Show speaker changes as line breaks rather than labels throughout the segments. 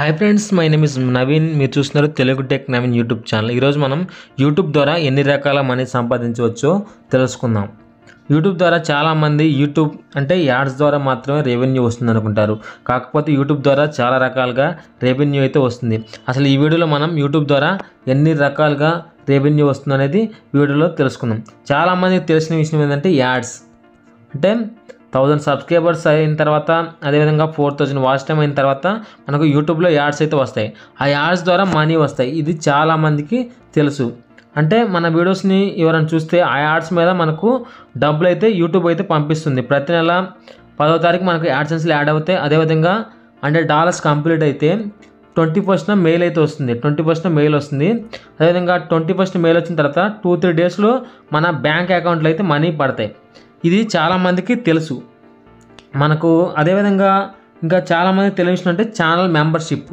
Hi friends, my name is Naveen. మీరు చూస్తున్నారు Telugu tech Naveen YouTube channel. ఈరోజు మనం యూట్యూబ్ ద్వారా ఎన్ని రకాల మనీ సంపాదించవచ్చో తెలుసుకుందాం. యూట్యూబ్ ద్వారా చాలామంది యూట్యూబ్ అంటే యాడ్స్ ద్వారా మాత్రమే రెవెన్యూ వస్తుంది అనుకుంటారు. కాకపోతే యూట్యూబ్ ద్వారా చాలా రకాలుగా రెవెన్యూ అయితే వస్తుంది. అసలు ఈ వీడియోలో మనం యూట్యూబ్ ద్వారా ఎన్ని రకాలుగా రెవెన్యూ వస్తుంది అనేది వీడియోలో తెలుసుకుందాం. చాలామందికి తెలిసిన విషయం ఏంటంటే యాడ్స్ అంటే 1000 సబ్స్క్రైబర్స్ అయిన తర్వాత, అదేవిధంగా 4000 వాచ్ టైం అయిన తర్వాత మనకు యూట్యూబ్లో యాడ్స్ అయితే వస్తాయి. ఆ యాడ్స్ ద్వారా మనీ వస్తాయి. ఇది చాలామందికి తెలుసు. అంటే మన వీడియోస్ని ఎవరైనా చూస్తే ఆ యాడ్స్ మీద మనకు డబ్బులు అయితే యూట్యూబ్ అయితే పంపిస్తుంది. ప్రతి నెల 10వ తారీఖు మనకు యాడ్సెన్స్లో యాడ్ అవుతాయి. అదేవిధంగా $100 కంప్లీట్ అయితే 21st మెయిల్ అయితే వస్తుంది. 21st మెయిల్ వస్తుంది. అదేవిధంగా 21st మెయిల్ వచ్చిన తర్వాత 2-3 డేస్లో మన బ్యాంక్ అకౌంట్లో అయితే మనీ పడతాయి. ఇది చాలామందికి తెలుసు మనకు. అదేవిధంగా ఇంకా చాలామంది తెలియజేసినట్టే ఛానల్ మెంబర్షిప్.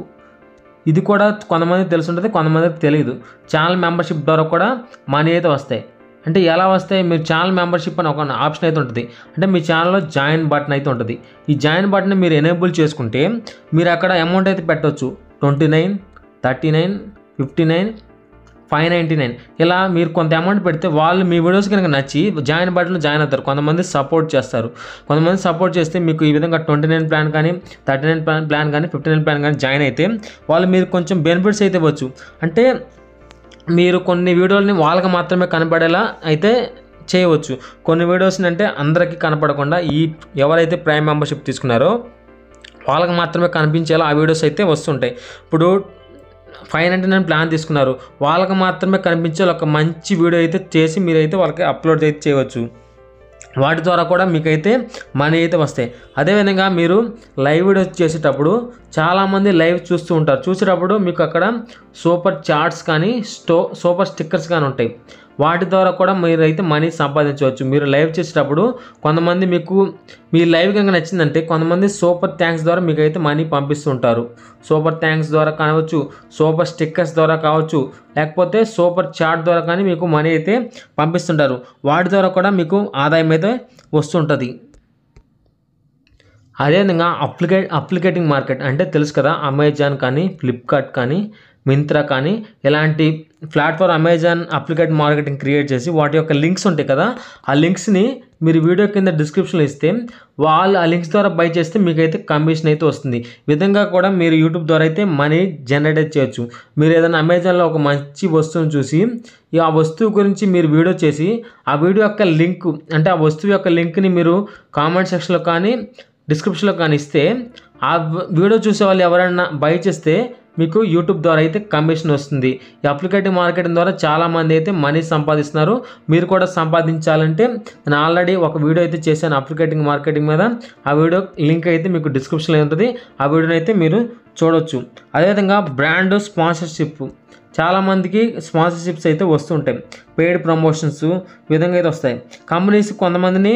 ఇది కూడా కొంతమందికి తెలిసి ఉంటుంది, కొంతమందికి తెలియదు. ఛానల్ మెంబర్షిప్ ద్వారా కూడా మనీ అయితే వస్తాయి. అంటే ఎలా వస్తాయి? మీరు ఛానల్ మెంబర్షిప్ అని ఒక ఆప్షన్ అయితే ఉంటుంది. అంటే మీ ఛానల్లో జాయిన్ బటన్ అయితే ఉంటుంది. ఈ జాయిన్ బటన్ మీరు ఎనేబుల్ చేసుకుంటే మీరు అక్కడ అమౌంట్ అయితే పెట్టవచ్చు. 29, 39, 59, 599 ఇలా మీరు కొంత అమౌంట్ పెడితే వాళ్ళు మీ వీడియోస్ కనుక నచ్చి జాయిన్ బటన్లో జాయిన్ అవుతారు. కొంతమంది సపోర్ట్ చేస్తారు. కొంతమంది సపోర్ట్ చేస్తే మీకు ఈ విధంగా 29 ప్లాన్ కానీ, 39 ప్లాన్ కానీ, 59 ప్లాన్ కానీ జాయిన్ అయితే వాళ్ళు మీరు కొంచెం బెనిఫిట్స్ అయితే ఇవ్వచ్చు. అంటే మీరు కొన్ని వీడియోలని వాళ్ళకి మాత్రమే కనపడేలా అయితే చేయవచ్చు. కొన్ని వీడియోస్ని అంటే అందరికీ కనపడకుండా ఎవరైతే ప్రైమ్ మెంబర్షిప్ తీసుకున్నారో వాళ్ళకి మాత్రమే కనిపించేలా ఆ వీడియోస్ అయితే వస్తుంటాయి. ఇప్పుడు 599 ప్లాన్ తీసుకున్నారు, వాళ్ళకి మాత్రమే కనిపించే ఒక మంచి వీడియో అయితే చేసి మీరైతే వాళ్ళకి అప్లోడ్ అయితే చేయవచ్చు. వాటి ద్వారా కూడా మీకైతే మనీ అయితే వస్తాయి. అదేవిధంగా మీరు లైవ్ వీడియోస్ చేసేటప్పుడు చాలామంది లైవ్ చూస్తూ ఉంటారు. చూసేటప్పుడు మీకు అక్కడ సూపర్ చాట్స్ కానీ సూపర్ స్టిక్కర్స్ కానీ ఉంటాయి. వాటి ద్వారా కూడా మీరైతే మనీ సంపాదించవచ్చు. మీరు లైవ్ చేసేటప్పుడు కొంతమంది మీకు మీ లైవ్ కనుక నచ్చిందంటే కొంతమంది సూపర్ థ్యాంక్స్ ద్వారా మీకు అయితే మనీ పంపిస్తుంటారు. సూపర్ థ్యాంక్స్ ద్వారా కావచ్చు, సూపర్ స్టిక్కర్స్ ద్వారా కావచ్చు, లేకపోతే సూపర్ చాట్ ద్వారా కానీ మీకు మనీ అయితే పంపిస్తుంటారు. వాటి ద్వారా కూడా మీకు ఆదాయం అయితే వస్తుంటుంది. అదేవిధంగా అప్లికేటింగ్ మార్కెట్ అంటే తెలుసు కదా, అమెజాన్ కానీ, ఫ్లిప్కార్ట్ కానీ, మింత్రా కానీ ఇలాంటి ప్లాట్ఫామ్ అమెజాన్ అప్లికేట్ మార్కెటింగ్ క్రియేట్ చేసి వాటి యొక్క లింక్స్ ఉంటాయి కదా, ఆ లింక్స్ని మీరు వీడియో కింద డిస్క్రిప్షన్లో ఇస్తే వాళ్ళు ఆ లింక్స్ ద్వారా బై చేస్తే మీకైతే కమిషన్ అయితే వస్తుంది. ఈ విధంగా కూడా మీరు యూట్యూబ్ ద్వారా అయితే మనీ జనరేట్ చేయొచ్చు. మీరు ఏదైనా అమెజాన్లో ఒక మంచి వస్తువును చూసి ఆ వస్తువు గురించి మీరు వీడియో చేసి ఆ వీడియో యొక్క లింక్ అంటే ఆ వస్తువు యొక్క లింక్ని మీరు కామెంట్ సెక్షన్లో కానీ డిస్క్రిప్షన్లో కానీ ఇస్తే ఆ వీడియో చూసే వాళ్ళు ఎవరైనా బై చేస్తే మీకు యూట్యూబ్ ద్వారా అయితే కమిషన్ వస్తుంది. ఈ అప్లికేటివ్ మార్కెటింగ్ ద్వారా చాలామంది అయితే మనీ సంపాదిస్తున్నారు. మీరు కూడా సంపాదించాలంటే నేను ఆల్రెడీ ఒక వీడియో అయితే చేశాను అప్లికేటింగ్ మార్కెటింగ్ మీద. ఆ వీడియో లింక్ అయితే మీకు డిస్క్రిప్షన్లో ఉంటుంది. ఆ వీడియోని అయితే మీరు చూడవచ్చు. అదేవిధంగా బ్రాండ్ స్పాన్సర్షిప్, చాలామందికి స్పాన్సర్షిప్స్ అయితే వస్తుంటాయి. పెయిడ్ ప్రమోషన్స్ ఈ విధంగా అయితే వస్తాయి. కంపెనీస్ కొంతమందిని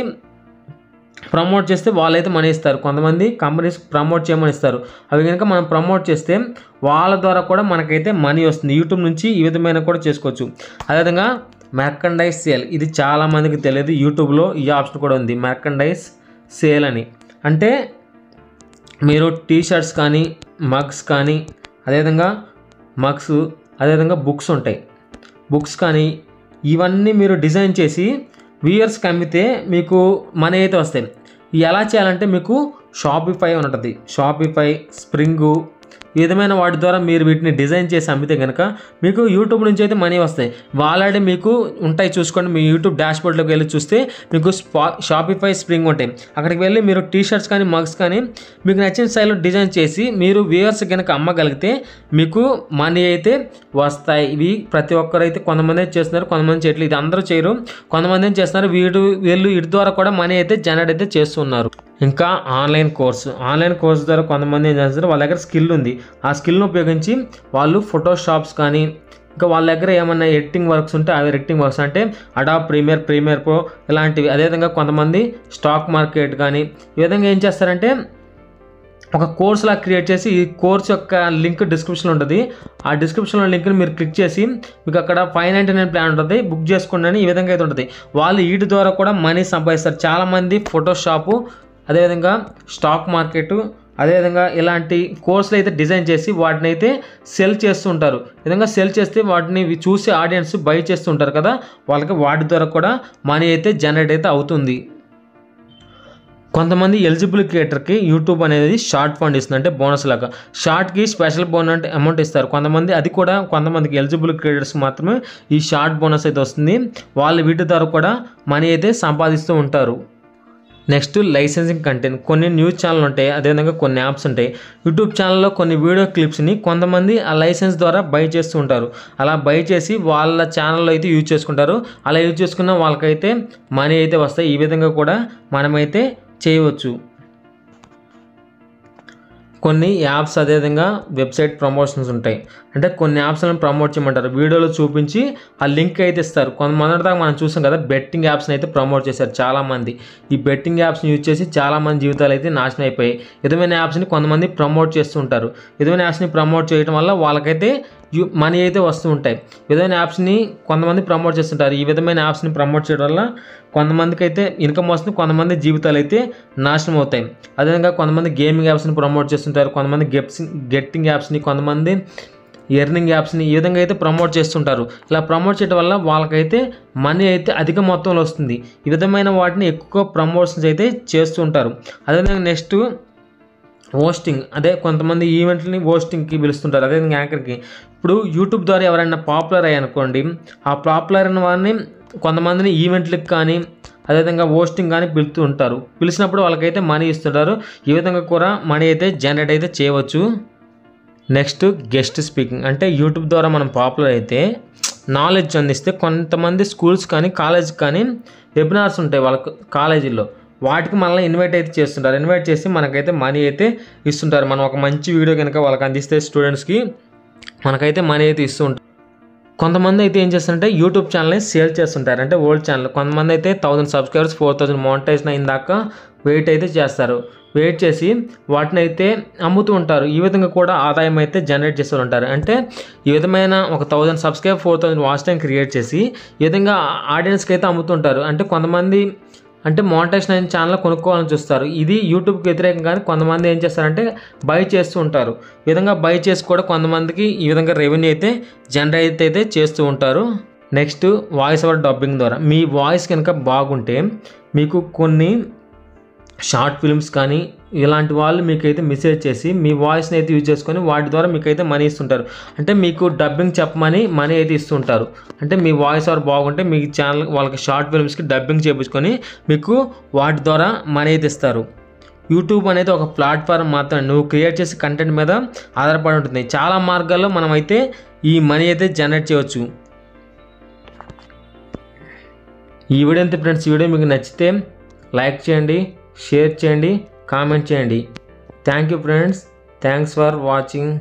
ప్రమోట్ చేస్తే వాళ్ళైతే మనీ ఇస్తారు. కొంతమంది కంపెనీస్ ప్రమోట్ చేయమని ఇస్తారు. అవి కనుక మనం ప్రమోట్ చేస్తే వాళ్ళ ద్వారా కూడా మనకైతే మనీ వస్తుంది. యూట్యూబ్ నుంచి ఈ విధమైన కూడా చేసుకోవచ్చు. అదేవిధంగా మెర్కండైజ్ సేల్, ఇది చాలామందికి తెలియదు. యూట్యూబ్లో ఈ ఆప్షన్ కూడా ఉంది, మెర్కండైజ్ సేల్ అని. అంటే మీరు టీషర్ట్స్ కానీ, మగ్స్ కానీ, అదేవిధంగా అదేవిధంగా బుక్స్ ఉంటాయి. బుక్స్ కానీ ఇవన్నీ మీరు డిజైన్ చేసి వ్యూయర్స్కి అమ్మితే మీకు మనీ అయితే వస్తాయి. ఎలా చేయాలంటే మీకు షాపిఫై ఉంటుంది. షాపిఫై, స్ప్రింగు ఈ విధమైన వాటి ద్వారా మీరు వీటిని డిజైన్ చేసి అమ్మితే కనుక మీకు యూట్యూబ్ నుంచి అయితే మనీ వస్తాయి. ఆల్రెడీ మీకు ఉంటాయి, చూసుకోండి. మీ యూట్యూబ్ డాష్బోర్డ్లోకి వెళ్ళి చూస్తే మీకు షాపిఫై, స్ప్రింగ్ ఉంటాయి. అక్కడికి వెళ్ళి మీరు టీషర్ట్స్ కానీ, మగ్స్ కానీ మీకు నచ్చిన స్టైల్లో డిజైన్ చేసి మీరు వ్యూయర్స్ కనుక అమ్మగలిగితే మీకు మనీ అయితే వస్తాయి. ఇవి ప్రతి ఒక్కరు అయితే కొంతమంది చేస్తున్నారు, కొంతమంది చేయట్లేదు. ఇది అందరూ చేయరు, కొంతమంది ఏం చేస్తున్నారు, వీళ్ళు వీటి ద్వారా కూడా మనీ అయితే జనరేట్ అయితే చేస్తున్నారు. ఇంకా ఆన్లైన్ కోర్స్ ద్వారా కొంతమంది ఏం చేస్తారు, వాళ్ళ దగ్గర స్కిల్ ఉంది. ఆ స్కిల్ను ఉపయోగించి వాళ్ళు ఫోటోషాప్స్ కానీ, ఇంకా వాళ్ళ దగ్గర ఏమన్నా ఎడిటింగ్ వర్క్స్ ఉంటే అవి ఎడిటింగ్ వర్క్స్ అంటే అడాబ్ ప్రీమియర్ ప్రో ఇలాంటివి. అదేవిధంగా కొంతమంది స్టాక్ మార్కెట్ కానీ ఈ విధంగా ఏం చేస్తారంటే ఒక కోర్సులా క్రియేట్ చేసి ఈ కోర్స్ యొక్క లింక్ డిస్క్రిప్షన్లో ఉంటుంది. ఆ డిస్క్రిప్షన్లో లింక్ని మీరు క్లిక్ చేసి మీకు అక్కడ 599 ప్లాన్ ఉంటుంది, బుక్ చేసుకోండి అని ఈ విధంగా అయితే ఉంటుంది. వాళ్ళు వీటి ద్వారా కూడా మనీ సంపాదిస్తారు. చాలామంది ఫోటోషాపు, అదేవిధంగా స్టాక్ మార్కెట్, అదేవిధంగా ఇలాంటి కోర్సులు అయితే డిజైన్ చేసి వాటిని అయితే సెల్ చేస్తూ ఉంటారు. ఈ విధంగా సెల్ చేస్తే వాటిని చూసి ఆడియన్స్ బై చేస్తూ ఉంటారు కదా, వాళ్ళకి వాటి ద్వారా కూడా మనీ అయితే జనరేట్ అయితే అవుతుంది. కొంతమంది ఎలిజిబుల్ క్రియేటర్కి యూట్యూబ్ అనేది షార్ట్ ఫండ్ ఇస్తుంది, అంటే బోనస్ లాగా. షార్ట్కి స్పెషల్ బోనస్ అమౌంట్ ఇస్తారు కొంతమంది, అది కూడా కొంతమందికి ఎలిజిబుల్ క్రియేటర్స్ మాత్రమే ఈ షార్ట్ బోనస్ అయితే వస్తుంది. వాళ్ళు వీటి ద్వారా కూడా మనీ అయితే సంపాదిస్తూ ఉంటారు. Next licensing content. కొన్ని న్యూస్ ఛానల్ ఉంటాయి, అదేవిధంగా కొన్ని యాప్స్ ఉంటాయి. యూట్యూబ్ ఛానల్లో కొన్ని వీడియో క్లిప్స్ని కొంతమంది ఆ లైసెన్స్ ద్వారా బై చేస్తూ ఉంటారు. అలా బై చేసి వాళ్ళ ఛానల్లో అయితే యూజ్ చేసుకుంటారు. అలా యూజ్ చేసుకున్న వాళ్ళకైతే మనీ అయితే వస్తాయి. ఈ విధంగా కూడా మనమైతే చేయవచ్చు. కొన్ని యాప్స్ అదేవిధంగా వెబ్సైట్ ప్రమోషన్స్ ఉంటాయి, అంటే కొన్ని యాప్స్లను ప్రమోట్ చేయమంటారు, వీడియోలో చూపించి ఆ లింక్ అయితే ఇస్తారు. కొంతమంది దాకా మనం చూసాం కదా, బెట్టింగ్ యాప్స్ని అయితే ప్రమోట్ చేశారు చాలామంది. ఈ బెట్టింగ్ యాప్స్ని యూజ్ చేసి చాలామంది జీవితాలు అయితే నాశనం అయిపోయాయి. విధమైన యాప్స్ని కొంతమంది ప్రమోట్ చేస్తూ ఉంటారు. విధమైన యాప్స్ని ప్రమోట్ చేయడం వల్ల వాళ్ళకైతే మనీ అయితే వస్తూ ఉంటాయి. విధమైన యాప్స్ని కొంతమంది ప్రమోట్ చేస్తుంటారు. ఈ విధమైన యాప్స్ని ప్రమోట్ చేయడం వల్ల కొంతమందికి అయితే ఇన్కమ్ వస్తుంది, కొంతమంది జీవితాలు అయితే నాశనం అవుతాయి. అదేవిధంగా కొంతమంది గేమింగ్ యాప్స్ని ప్రమోట్ చేస్తుంటారు, కొంతమంది గెట్టింగ్ యాప్స్ని, కొంతమంది ఎర్నింగ్ యాప్స్ని ఈ విధంగా అయితే ప్రమోట్ చేస్తుంటారు. ఇలా ప్రమోట్ చేయడం వల్ల వాళ్ళకైతే మనీ అయితే అధిక మొత్తంలో వస్తుంది. ఈ విధమైన వాటిని ఎక్కువ ప్రమోషన్స్ అయితే చేస్తూ ఉంటారు. అదేవిధంగా నెక్స్ట్ హోస్టింగ్, అదే కొంతమంది ఈవెంట్ని హోస్టింగ్కి పిలుస్తుంటారు, అదేవిధంగా యాంకర్కి. ఇప్పుడు యూట్యూబ్ ద్వారా ఎవరైనా పాపులర్ అయ్యారనుకోండి, ఆ పాపులర్ అయిన వారిని కొంతమందిని ఈవెంట్లకు కానీ అదేవిధంగా హోస్టింగ్ కానీ పిలుస్తూ ఉంటారు. పిలిచినప్పుడు వాళ్ళకైతే మనీ ఇస్తుంటారు. ఈ విధంగా కూడా మనీ అయితే జనరేట్ అయితే చేయవచ్చు. నెక్స్ట్ గెస్ట్ స్పీకింగ్, అంటే యూట్యూబ్ ద్వారా మనం పాపులర్ అయితే నాలెడ్జ్ అందిస్తే కొంతమంది స్కూల్స్ కానీ కాలేజ్ కానీ వెబినార్స్ ఉంటాయి వాళ్ళకు కాలేజీల్లో, వాటికి మనల్ని ఇన్వైట్ అయితే చేస్తుంటారు. ఇన్వైట్ చేసి మనకైతే మనీ అయితే ఇస్తుంటారు. మనం ఒక మంచి వీడియో కనుక వాళ్ళకి అందిస్తే స్టూడెంట్స్కి మనకైతే మనీ అయితే ఇస్తూ ఉంటారు. కొంతమంది అయితే ఏం చేస్తారంటే యూట్యూబ్ ఛానల్ని సేల్ చేస్తుంటారు, అంటే ఓల్డ్ ఛానల్. కొంతమంది అయితే 1000 సబ్స్క్రైబర్స్ 4000 మానిటైజేషన్ అయిన దాకా వెయిట్ అయితే చేస్తారు. వెయిట్ చేసి వాటిని అయితే అమ్ముతూ ఉంటారు. ఈ విధంగా కూడా ఆదాయం అయితే జనరేట్ చేస్తూ ఉంటారు. అంటే ఈ విధమైన ఒక 1000 సబ్స్క్రైబర్ 4000 వాచ్ టైం క్రియేట్ చేసి ఈ విధంగా ఆడియన్స్కి అయితే అమ్ముతుంటారు. అంటే కొంతమంది అంటే మానిటైజేషన్ అయిన ఛానల్ కొనుక్కోవాలని చూస్తారు. ఇది యూట్యూబ్కి వ్యతిరేకం, కానీ కొంతమంది ఏం చేస్తారంటే బై చేస్తూ ఉంటారు. ఈ విధంగా బై చేసి కూడా కొంతమందికి ఈ విధంగా రెవెన్యూ అయితే జనరేట్ అయితే చేస్తూ ఉంటారు. నెక్స్ట్ వాయిస్ ఓవర్ డబ్బింగ్ ద్వారా మీ వాయిస్ కనుక బాగుంటే మీకు కొన్ని షార్ట్ ఫిల్మ్స్ కానీ ఇలాంటి వాళ్ళు మీకైతే మెసేజ్ చేసి మీ వాయిస్ని అయితే యూజ్ చేసుకొని వాటి ద్వారా మీకైతే మనీ ఇస్తుంటారు. అంటే మీకు డబ్బింగ్ చెప్పమని మనీ అయితే ఇస్తుంటారు. అంటే మీ వాయిస్ ఓవర్ బాగుంటే మీ ఛానల్ వాళ్ళకి షార్ట్ ఫిల్మ్స్కి డబ్బింగ్ చేయించుకొని మీకు వాటి ద్వారా మనీ అయితే ఇస్తారు. యూట్యూబ్ అనేది ఒక ప్లాట్ఫామ్ మాత్రమే, నువ్వు క్రియేట్ చేసే కంటెంట్ మీద ఆధారపడి ఉంటుంది. చాలా మార్గాల్లో మనం అయితే ఈ మనీ అయితే జనరేట్ చేయవచ్చు. ఈ వీడియో అంతే ఫ్రెండ్స్. ఈ వీడియో మీకు నచ్చితే లైక్ చేయండి, షేర్ చేయండి, కామెంట్ చేయండి. Thank you friends. Thanks for watching.